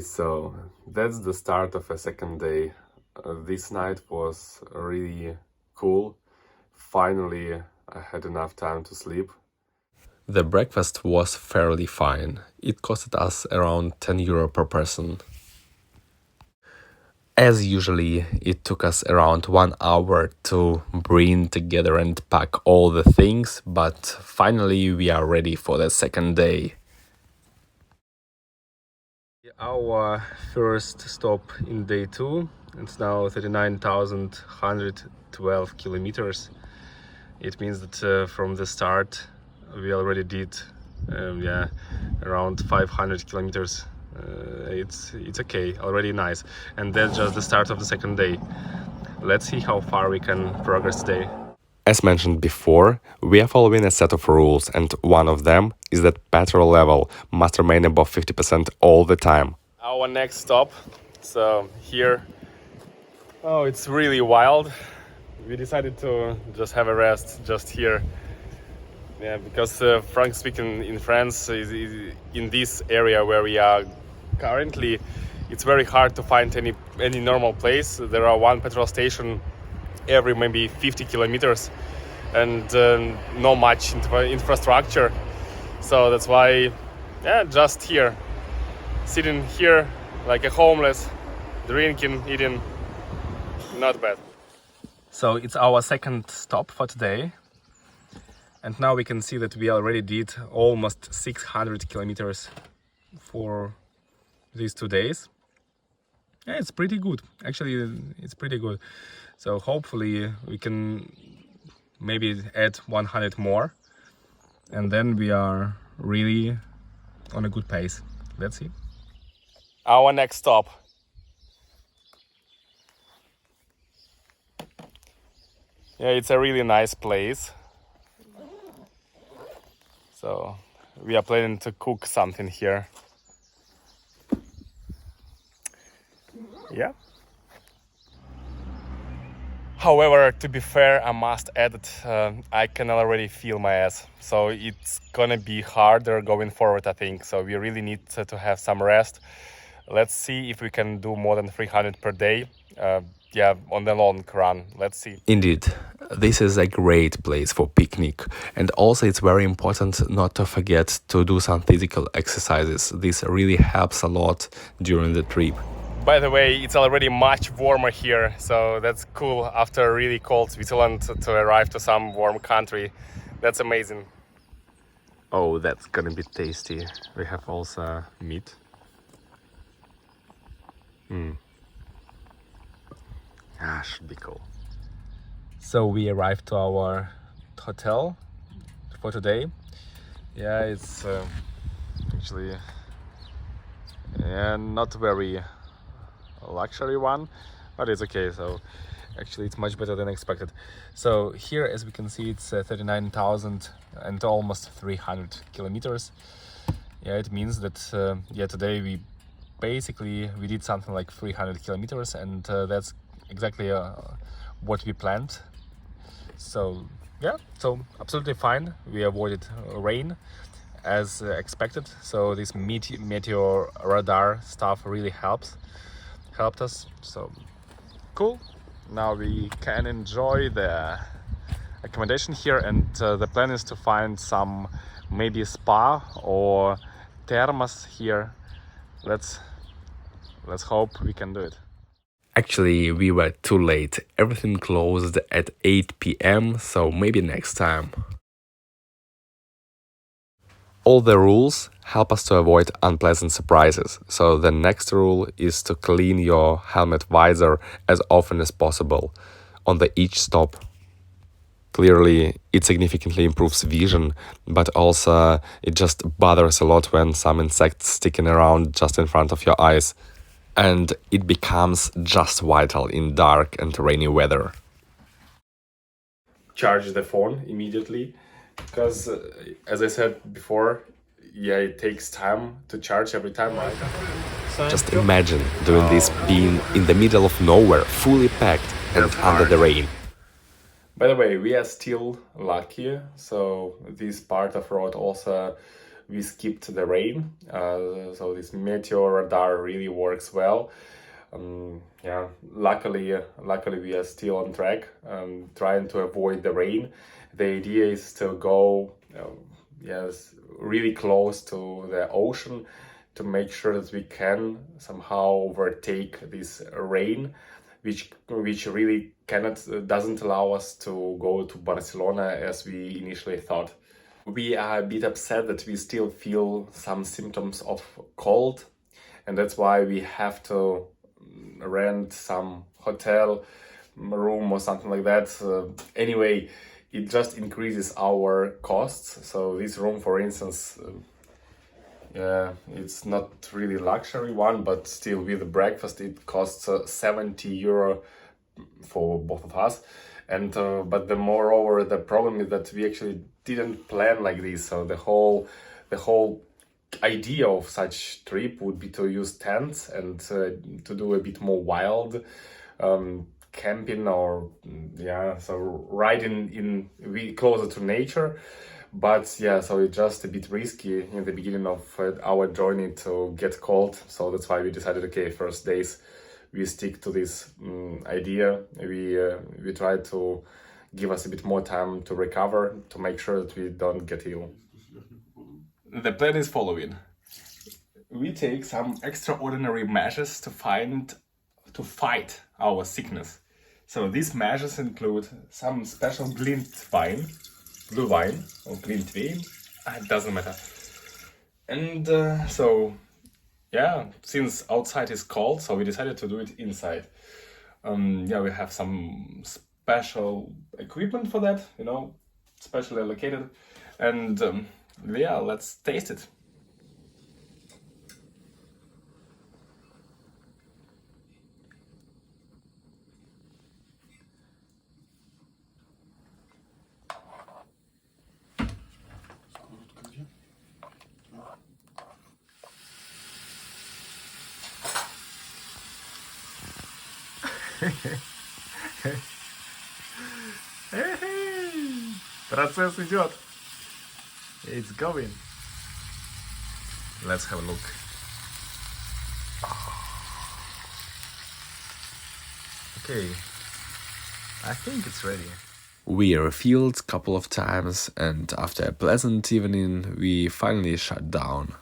So that's the start of a second day. This night was really cool. Finally, I had enough time to sleep. The breakfast was fairly fine. It costed us around €10 per person. As usually, it took us around 1 hour to bring together and pack all the things, but finally we are ready for the second day. Our first stop in day 2, it's now 39,112 kilometers. It means that from the start we already did around 500 kilometers. It's okay, already nice. And that's just the start of the second day. Let's see how far we can progress today. As mentioned before, we are following a set of rules, and one of them is that petrol level must remain above 50% all the time. Our next stop, so here, oh, it's really wild. We decided to just have a rest just here. Yeah, because frankly speaking, in France, in this area where we are currently, it's very hard to find any normal place. There are one petrol station every maybe 50 kilometers and no much infrastructure. So that's why, yeah, just here, sitting here like a homeless, drinking, eating, not bad. So it's our second stop for today. And now we can see that we already did almost 600 kilometers for these 2 days. Yeah, it's pretty good. Actually, it's pretty good. So hopefully we can maybe add 100 more. And then we are really on a good pace. Let's see. Our next stop. Yeah, it's a really nice place. So we are planning to cook something here. Yeah. However, to be fair, I must add that I can already feel my ass. So it's gonna be harder going forward, I think. So we really need to have some rest. Let's see if we can do more than 300 per day. On the long run. Let's see. Indeed, this is a great place for picnic. And also it's very important not to forget to do some physical exercises. This really helps a lot during the trip. By the way, it's already much warmer here, so that's cool after really cold Switzerland to arrive to some warm country. That's amazing. Oh, that's gonna be tasty. We have also meat. Should be cool. So we arrived to our hotel for today. Yeah, it's actually not very luxury one, but it's okay. So actually it's much better than expected. So here, as we can see, it's 39,000 and almost 300 kilometers. Yeah, it means that today we did something like 300 kilometers, and that's exactly what we planned. So yeah, so absolutely fine. We avoided rain as expected. So this meteor radar stuff really helped us. So cool. Now we can enjoy the accommodation here, and the plan is to find some maybe spa or thermos here. Let's hope we can do it. Actually, we were too late. Everything closed at 8 p.m, so maybe next time. All the rules help us to avoid unpleasant surprises, so the next rule is to clean your helmet visor as often as possible on each stop. Clearly, it significantly improves vision, but also it just bothers a lot when some insects sticking around just in front of your eyes. And it becomes just vital in dark and rainy weather. Charge the phone immediately, because as I said before, yeah, it takes time to charge every time, right? Just imagine doing this being in the middle of nowhere, fully packed and under the rain. By the way, we are still lucky, so this part of road also we skipped the rain. So this meteor radar really works well. Yeah, luckily we are still on track, trying to avoid the rain. The idea is to go yes, really close to the ocean to make sure that we can somehow overtake this rain, which really doesn't allow us to go to Barcelona as we initially thought. We are a bit upset that we still feel some symptoms of cold, and that's why we have to rent some hotel room or something like that. Anyway, it just increases our costs. So this room, for instance, yeah, it's not really luxury one, but still with the breakfast it costs 70 euro for both of us. And but moreover, the problem is that we actually didn't plan like this. So the whole idea of such trip would be to use tents and to do a bit more wild camping, or yeah, so right in closer to nature. But yeah, so it's just a bit risky in the beginning of our journey to get cold. So that's why we decided, okay, first days we stick to this idea. We try to give us a bit more time to recover, to make sure that we don't get ill. The plan is following. We take some extraordinary measures to fight our sickness. So these measures include some special glint wine, blue wine or glint wine, it doesn't matter. And so yeah, since outside is cold, so we decided to do it inside. Yeah, we have some special equipment for that, you know, specially allocated. And yeah, let's taste it. Процесс идет. It's going. Let's have a look. Okay, I think it's ready. We refilled a couple of times, and after a pleasant evening, we finally shut down.